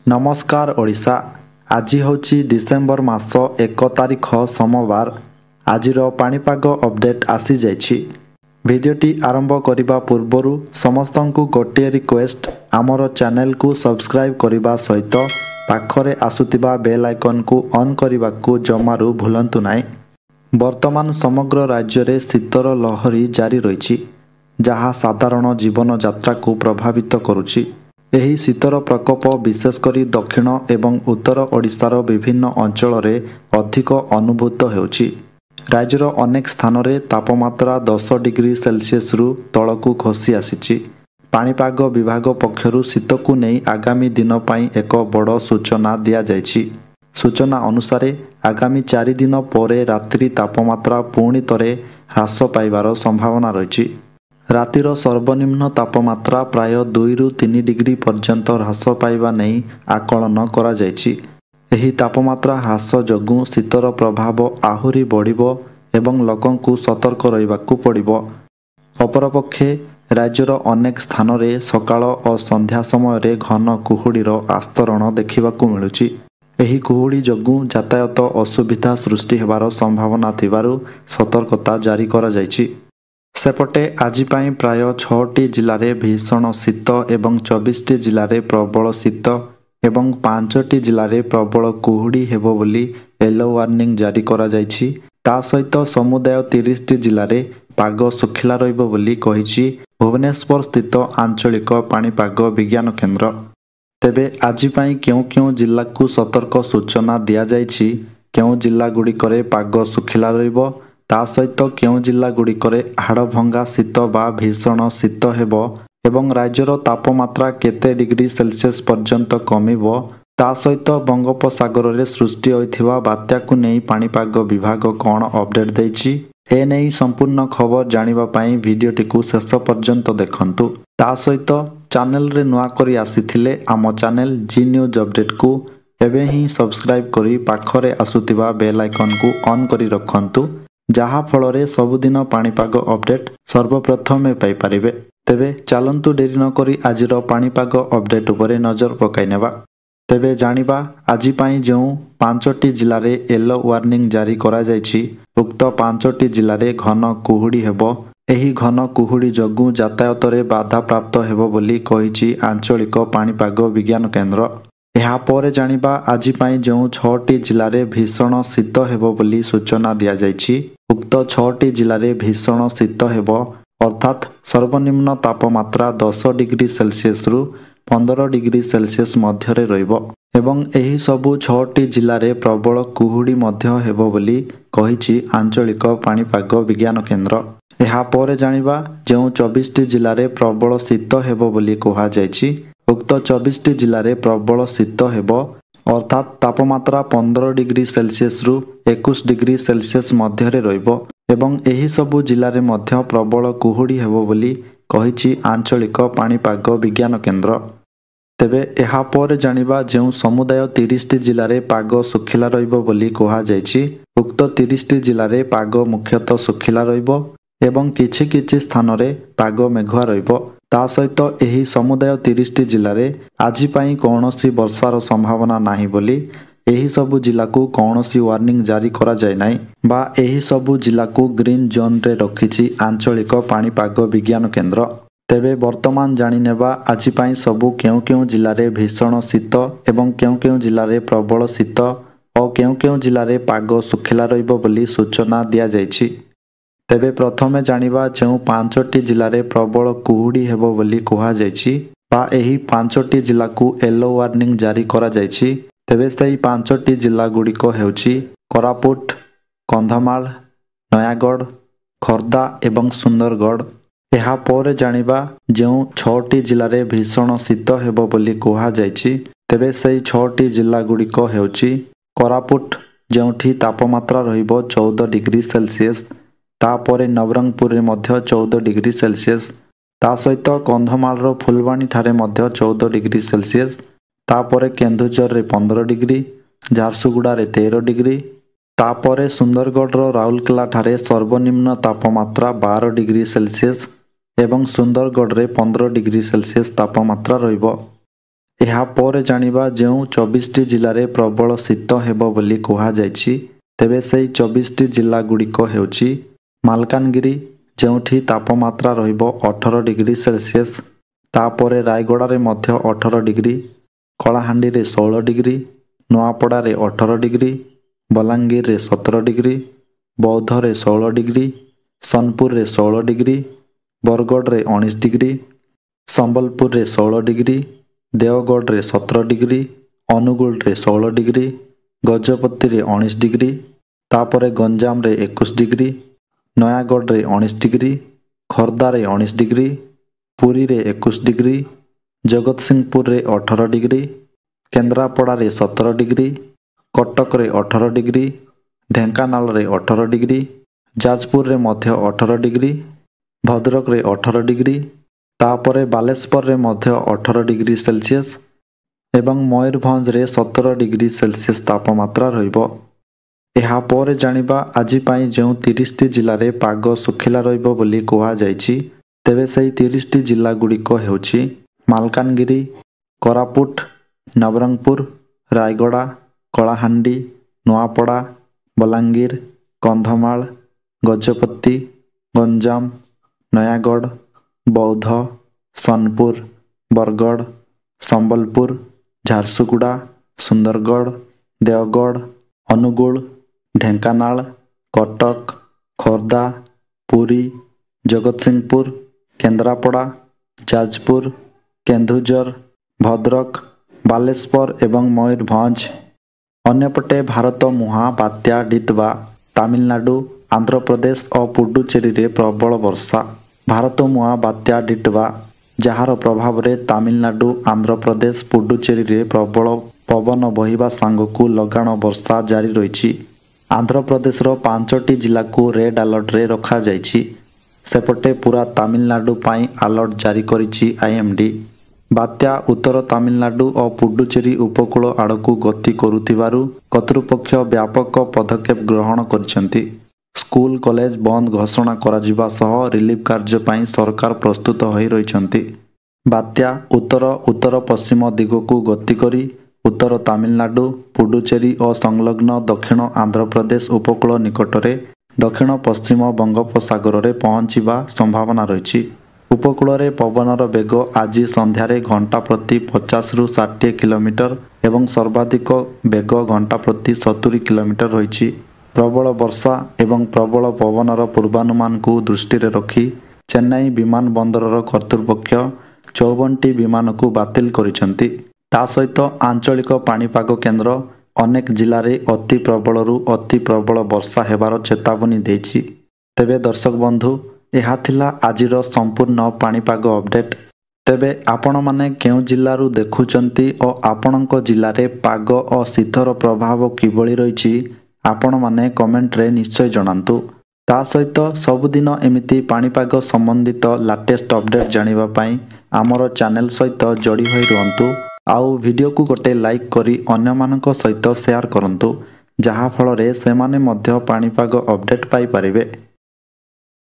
नमस्कार ओडिशा। आज होची डिसेम्बर मास 1 तारिख सोमवार। आजिर पाणीपाग अपडेट आसी जाइछि। भिडियोटी आरंभ करिबा पूर्वरु समस्तंकु गोटे रिक्वेस्ट, आमर चैनल को सब्सक्राइब करिबा सहित पाखरे आसुतिबा बेल आइकन को ऑन करिबाकु जमारु भूलंतु नाही। वर्तमान समग्र राज्य रे शीतर लहरी जारी रहिछि, जहा साधारण जीवन यात्रा को प्रभावित करुछि। एही शीतर प्रकोप विशेषकर दक्षिण एवं उत्तर ओडिशार विभिन्न अंचल रे अधिक अनुभूत हेउछि। राज्यर अनेक स्थान रे तापमात्रा 10 डिग्री सेल्सियस रु तलकू खसी आसिछि। पाणीपाग विभाग पक्षरु शीतकू नहीं आगामी दिन पई एक बड़ सूचना दिया जाइछि। सूचना अनुसार आगामी 4 दिन परे रात्रि तापमात्रा पुणी तरे ह्रास पाइबार संभावना रहिछि। रातिर सर्वनिम्न तापमात्रा प्राय 2 रु 3 डिग्री पर्यंत ह्रास पाइबा नहीं आकलन करा जाइछि। एही तापमात्रा ह्रास जोगु शीतर प्रभाव आहुरी बढ़िबो एवं लोकंकु सतर्क रहिबाकु पड़िबो। अपरपक्षे राज्यर अनेक स्थान रे सकाळ और संध्या समय रे घन कुहुडीर आस्तरण देखिबाकु मिलुछि। एही कुहुडी जोगु यातायात असुविधा सृष्टि हेबार संभावना थिबारु सतर्कता जारी करा जाइछि। सेपटे आज पाई प्राय 6टी जिले में भीषण शीत एवं 24टी जिले में प्रबल शीत एवं 5टी जिले में प्रबल कुहुडी हेबो बोली येलो वार्निंग जारी करा जाइछि। ता सहित समुदाय 30टी जिले में पाग सुखिला रहिबो बोली कहिछि भुवनेश्वर स्थित आंचलिक पाणीपाग विज्ञान केन्द्र। तेबे आज पाई केउ जिला को सतर्क सूचना दिया जाइछि, केउ जिला गुड़िकरे पाग सुखिला रहिबो, ता सहित केउ जिला गुड़िकरे हाड़भंगा शीत बा भीषण शीत हेबो एवं राज्यर तापमात्रा केते डिग्री सेल्सियस पर्यंत कमिबो, ता सहित बंगोपसागर रे सृष्टि होइथिबा बात्या को नहीं पाणीपाग विभाग कोन अपडेट दैछि। ए नहीं संपूर्ण खबर जानिबा पई भिडियोटी को शेष पर्यंत देखंतु। ता सहित चैनल रे नुआ करी आसीथिले आम चैनल जी न्यूज अपडेट को एबे ही सब्सक्राइब करी पाखरे आसुतिबा बेल आइकन को ऑन करी रखंतु, जहा फल सबुदिन पाणीपाग अपडेट सर्वप्रथमे पाई परिबे। तेबे चलंतु डेरी न करी आजिर पाणीपाग अपडेट उपरे नजर पकाई नेबा। तेबे जानिबा आज पाई जो 5टी जिले में येलो वार्निंग जारी करा जाइछि, उक्त 5टी जिले में घन कुहुडी हेबो। एही घन कुहुडी जोगु यातायात रे बाधा प्राप्त हेबो बोली कहिछि आंचलिक पाणीपाग विज्ञान केन्द्र। यहाँ पर जानिबा आज पाई जो 6टी जिले में भीषण शीत हेबो बोली सूचना दिया जाइछि। उक्त 6टी जिले में भीषण शीत हेबो, अर्थात सर्वनिम्न तापमात्रा 10 डिग्री सेल्सियस रु 15 डिग्री सेल्सियस मध्य रहिबो एवं एही सबु 6टी जिले में प्रबल कुहुडी मध्य हेबो बोली कहिछि आंचलिक पाणीपाग विज्ञान केन्द्र। यहाँ पर जानिबा जो 24टी जिले में प्रबल शीत हेबो बोली कहा जाइछि। उक्त 24टी जिले में प्रबल शीत हेबो, अर्थात तापमात्रा 15 डिग्री सेल्सियस रु 21 डिग्री सेल्सियस मध्य रहिबो एवं एही सबु जिले में मध्य प्रबल कुहुडी हेबो बोली कहिछि आंचलिक पाणीपाग विज्ञान केन्द्र। तेबे एहा पर जानिबा जो समुदाय 30टी जिले में पाग सुखिला रहिबो बोली कहा जाइछि। उक्त 30टी जिले में पाग मुख्यतः सुखिला रहिबो एवं किछि स्थान रे पाग मेघुआ रहिबो। ता सहित एही समुदाय 30टी जिले में आज पाई कौनसी वर्षार संभावना नाही बोली एही सबु जिला को कौनसी वार्निंग जारी करा जाय नाही बा एही सबु जिला को ग्रीन जोन रे रखिछि आंचलिक पाणीपाग विज्ञान केन्द्र। तेबे वर्तमान जानि नेबा आज पाई सबु केउ जिले में भीषण शीत एवं केउ जिले में प्रबल शीत और केउ जिले में पाग सुखिला रहिबो बोली सूचना दिया जाइछि। तेबे प्रथमे जानिबा जो 5टी जिले में प्रबल कुहुडी हेबो बोली कहा जाइछि बा एही 5टी जिला को येलो वार्निंग जारी करा जाइछि। तेबे सेही 5टी जिला गुड़िक हेउछि कोरापुट, कंधमाल, नयागढ़, खोर्धा एवं सुंदरगढ़। यहाँ पर जानिबा जो 6टी जिले में भीषण शीत हेबो बोली कहा जाइछि। तेबे सेही 6टी जिला गुड़िक हेउछि कोरापुट, जोठी तापमात्रा रहिबो 14 डिग्री सेल्सियस, तापरे नवरंगपुर रे मध्य 14 डिग्री सेल्सियस, ता सहित कंधमाल रो फुलवाणी ठारे मध्य 14 डिग्री सेल्सियस, तापरे केन्दुझर रे 15 डिग्री, झारसुगुड़ा रे 13 डिग्री, तापरे सुंदरगढ़ रो राउरकेला ठारे सर्वनिम्न तापमात्रा 12 डिग्री सेल्सियस एवं सुंदरगढ़ रे 15 डिग्री सेल्सियस तापमात्रा रहिबो। ଏହା ପରେ ଜାଣିବା ଯେଉଁ 24ଟି ଜିଲ୍ଲାରେ ପ୍ରବଳ ଶୀତ ହେବ ବୋଲି କୁହାଯାଇଛି। ତେବେ ସେହି 24ଟି ଜିଲ୍ଲା ଗୁଡ଼ିକ ହେଉଛି ମାଲକାନଗିରି, ଯେଉଁଠି ତାପମାତ୍ରା ରହିବ 18 ଡିଗ୍ରୀ ସେଲସିୟସ୍। ତାପରେ ରାୟଗଡ଼ାରେ ମଧ୍ୟ 18 ଡିଗ୍ରୀ, କଳାହାଣ୍ଡିରେ 16 ଡିଗ୍ରୀ, ନୂଆପଡ଼ାରେ 18 ଡିଗ୍ରୀ, ବଲାଙ୍ଗୀରରେ 17 ଡିଗ୍ରୀ, ବୌଦ୍ଧରେ 16 ଡିଗ୍ରୀ, ସୋନପୁରରେ 16 ଡିଗ୍ରୀ, ବରଗଡ଼ରେ 19 ଡିଗ୍ରୀ, ସମ୍ବଲପୁରରେ 16 ଡିଗ୍ରୀ, ଦେଓଗଡ଼ରେ 17 ଡିଗ୍ରୀ, ଅନୁଗୁଳରେ 16 ଡିଗ୍ରୀ, ଗଜପତିରେ 19 ଡିଗ୍ରୀ, ତାପରେ ଗଞ୍ଜାମରେ 21 ଡିଗ୍ରୀ, ନୟାଗଡ଼ରେ 19 ଡିଗ୍ରୀ, ଖୋର୍ଦ୍ଧାରେ 19 ଡିଗ୍ରୀ, ପୁରୀରେ 21 ଡିଗ୍ରୀ, ଜଗତସିଂହପୁରରେ 18 ଡିଗ୍ରୀ, କେନ୍ଦ୍ରାପଡ଼ାରେ 17 ଡିଗ୍ରୀ, କଟକରେ 18 ଡିଗ୍ରୀ, ଢେଙ୍କାନାଳରେ 18 ଡିଗ୍ରୀ, ଯାଜପୁରରେ ମଧ୍ୟ 18 ଡିଗ୍ରୀ, ଭଦ୍ରକରେ 18 ଡିଗ୍ରୀ, ତାପରେ ବାଲେଶ୍ୱରରେ ମଧ୍ୟ 18 ଡିଗ୍ରୀ ସେଲସିୟସ୍ ଏବଂ ମୟୂରଭଞ୍ଜରେ 17 ଡିଗ୍ରୀ ସେଲସିୟସ୍ ତାପମାତ୍ରା ରହିବ। ଏହା ପରେ ଜାଣିବା ଆଜି ପାଇଁ ଯେଉଁ 30ଟି ଜିଲ୍ଲାରେ ପାଗ ଶୁଖିଲା ରହିବ ବୋଲି କୁହାଯାଇଛି। ତେବେ ସେହି 30ଟି ଜିଲ୍ଲା ଗୁଡ଼ିକ ହେଉଛି ମାଲକାନଗିରି, କୋରାପୁଟ, ନବରଙ୍ଗପୁର, ରାୟଗଡ଼ା, କଳାହାଣ୍ଡି, ନୂଆପଡ଼ା, ବଲାଙ୍ଗୀର, କନ୍ଧମାଳ, ଗଜପତି, ଗଞ୍ଜାମ, ନୟାଗଡ଼, ବୌଦ୍ଧ, ସୋନପୁର, ବରଗଡ଼, ସମ୍ବଲପୁର, ଝାରସୁଗୁଡ଼ା, ସୁନ୍ଦରଗଡ଼, ଦେଓଗଡ଼, ଅନୁଗୁଳ, ଢେଙ୍କାନାଳ, କଟକ, ଖୋର୍ଦ୍ଧା, ପୁରୀ, ଜଗତସିଂହପୁର, କେନ୍ଦ୍ରାପଡ଼ା, ଯାଜପୁର, କେନ୍ଦୁଝର, ଭଦ୍ରକ, ବାଲେଶ୍ୱର ଏବଂ ମୟୂରଭଞ୍ଜ। ଅନ୍ୟପଟେ ଭାରତ ମୁହାଁ ବାତ୍ୟା ଡିଟୱା ତାମିଲନାଡୁ, ଆନ୍ଧ୍ରପ୍ରଦେଶ ଓ ପୁଡୁଚେରୀରେ ପ୍ରବଳ ବର୍ଷା। ଭାରତ ମୁହାଁ ବାତ୍ୟା ଡିଟୱା, ଯାହାର ପ୍ରଭାବରେ ତାମିଲନାଡୁ, ଆନ୍ଧ୍ରପ୍ରଦେଶ, ପୁଡୁଚେରୀରେ ପ୍ରବଳ ପବନ ବହିବା ସାଙ୍ଗକୁ ଲଗାଣ ବର୍ଷା ଜାରି ରହିଛି। ଆନ୍ଧ୍ରପ୍ରଦେଶର 5ଟି ଜିଲ୍ଲାକୁ ରେଡ୍ ଆଲର୍ଟରେ ରଖାଯାଇଛି। ସେପଟେ ପୁରା ତାମିଲନାଡୁ ପାଇଁ ଆଲର୍ଟ ଜାରି କରିଛି IMD। ବାତ୍ୟା ଉତ୍ତର ତାମିଲନାଡୁ ଓ ପୁଡୁଚେରୀ ଉପକୂଳ ଆଡ଼କୁ ଗତି କରୁଥିବାରୁ କର୍ତ୍ତୃପକ୍ଷ ବ୍ୟାପକ ପଦକ୍ଷେପ ଗ୍ରହଣ କରିଛନ୍ତି। ସ୍କୁଲ କଲେଜ ବନ୍ଦ ଘୋଷଣା କରାଯିବା ସହ ରିଲିଫ୍ କାର୍ଯ୍ୟ ପାଇଁ ସରକାର ପ୍ରସ୍ତୁତ ହୋଇ ରହିଛନ୍ତି। ବାତ୍ୟା ଉତ୍ତର ପଶ୍ଚିମ ଦିଗକୁ ଗତି କରି ଉତ୍ତର ତାମିଲନାଡୁ, ପୁଡୁଚେରୀ ଓ ସଂଲଗ୍ନ ଦକ୍ଷିଣ ଆନ୍ଧ୍ରପ୍ରଦେଶ ଉପକୂଳ ନିକଟରେ ଦକ୍ଷିଣ ପଶ୍ଚିମ ବଙ୍ଗୋପସାଗରରେ ପହଞ୍ଚିବା ସମ୍ଭାବନା ରହିଛି। ଉପକୂଳରେ ପବନର ବେଗ ଆଜି ସନ୍ଧ୍ୟାରେ ଘଣ୍ଟା ପ୍ରତି 50ରୁ 60 କିଲୋମିଟର ଏବଂ ସର୍ବାଧିକ ବେଗ ଘଣ୍ଟା ପ୍ରତି 70 କିଲୋମିଟର ରହିଛି। ପ୍ରବଳ ବର୍ଷା ଏବଂ ପ୍ରବଳ ପବନର ପୂର୍ବାନୁମାନକୁ ଦୃଷ୍ଟିରେ ରଖି ଚେନ୍ନାଇ ବିମାନ ବନ୍ଦରର କର୍ତ୍ତୃପକ୍ଷ 54ଟି ବିମାନକୁ ବାତିଲ କରିଛନ୍ତି। ତା ସହିତ ଆଞ୍ଚଳିକ ପାଣିପାଗ କେନ୍ଦ୍ର ଅନେକ ଜିଲ୍ଲାରେ ଅତି ପ୍ରବଳରୁ ଅତି ପ୍ରବଳ ବର୍ଷା ହେବାର ଚେତାବନୀ ଦେଇଛି। ତେବେ ଦର୍ଶକ ବନ୍ଧୁ, ଏହା ଥିଲା ଆଜିର ସମ୍ପୂର୍ଣ୍ଣ ପାଣିପାଗ ଅପଡେଟ୍। ତେବେ ଆପଣମାନେ କେଉଁ ଜିଲ୍ଲାରୁ ଦେଖୁଛନ୍ତି ଓ ଆପଣଙ୍କ ଜିଲ୍ଲାରେ ପାଗ ଓ ଶୀତର ପ୍ରଭାବ କିଭଳି ରହିଛି ଆପଣମାନେ କମେଣ୍ଟରେ ନିଶ୍ଚୟ ଜଣାନ୍ତୁ। ତା ସହିତ ସବୁଦିନ ଏମିତି ପାଣିପାଗ ସମ୍ବନ୍ଧିତ ଲାଟେଷ୍ଟ ଅପଡେଟ୍ ଜାଣିବା ପାଇଁ ଆମର ଚ୍ୟାନେଲ ସହିତ ଯୋଡ଼ି ହୋଇ ରୁହନ୍ତୁ। ଆଉ ଭିଡ଼ିଓକୁ ଗୋଟେ ଲାଇକ୍ କରି ଅନ୍ୟମାନଙ୍କ ସହିତ ସେୟାର କରନ୍ତୁ, ଯାହାଫଳରେ ସେମାନେ ମଧ୍ୟ ପାଣିପାଗ ଅପଡେଟ୍ ପାଇପାରିବେ।